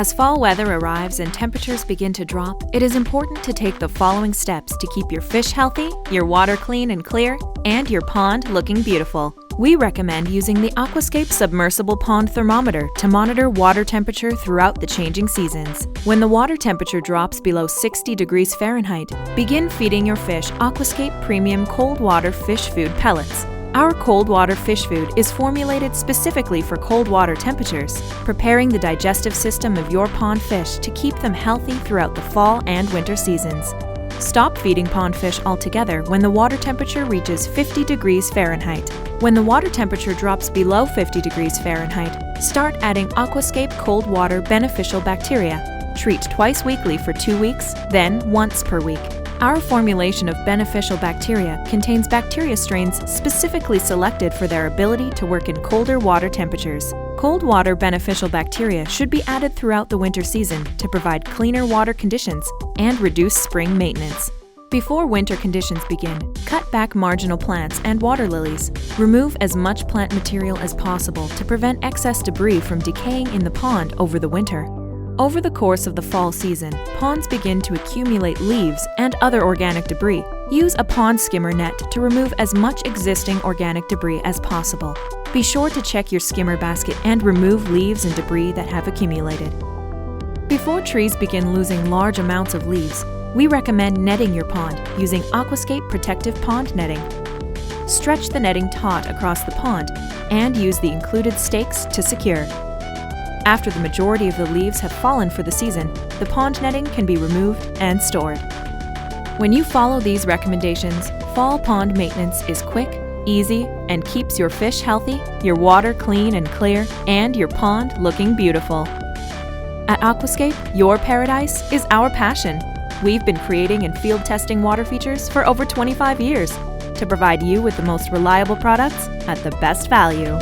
As fall weather arrives and temperatures begin to drop, it is important to take the following steps to keep your fish healthy, your water clean and clear, and your pond looking beautiful. We recommend using the Aquascape Submersible Pond Thermometer to monitor water temperature throughout the changing seasons. When the water temperature drops below 60 degrees Fahrenheit, begin feeding your fish Aquascape Premium Cold Water Fish Food Pellets. Our cold water fish food is formulated specifically for cold water temperatures, preparing the digestive system of your pond fish to keep them healthy throughout the fall and winter seasons. Stop feeding pond fish altogether when the water temperature reaches 50 degrees Fahrenheit. When the water temperature drops below 50 degrees Fahrenheit, start adding Aquascape Cold Water Beneficial Bacteria. Treat twice weekly for 2 weeks, then once per week. Our formulation of beneficial bacteria contains bacteria strains specifically selected for their ability to work in colder water temperatures. Cold water beneficial bacteria should be added throughout the winter season to provide cleaner water conditions and reduce spring maintenance. Before winter conditions begin, cut back marginal plants and water lilies. Remove as much plant material as possible to prevent excess debris from decaying in the pond over the winter. Over the course of the fall season, ponds begin to accumulate leaves and other organic debris. Use a pond skimmer net to remove as much existing organic debris as possible. Be sure to check your skimmer basket and remove leaves and debris that have accumulated. Before trees begin losing large amounts of leaves, we recommend netting your pond using Aquascape Protective Pond Netting. Stretch the netting taut across the pond and use the included stakes to secure. After the majority of the leaves have fallen for the season, the pond netting can be removed and stored. When you follow these recommendations, fall pond maintenance is quick, easy, and keeps your fish healthy, your water clean and clear, and your pond looking beautiful. At Aquascape, your paradise is our passion. We've been creating and field testing water features for over 25 years to provide you with the most reliable products at the best value.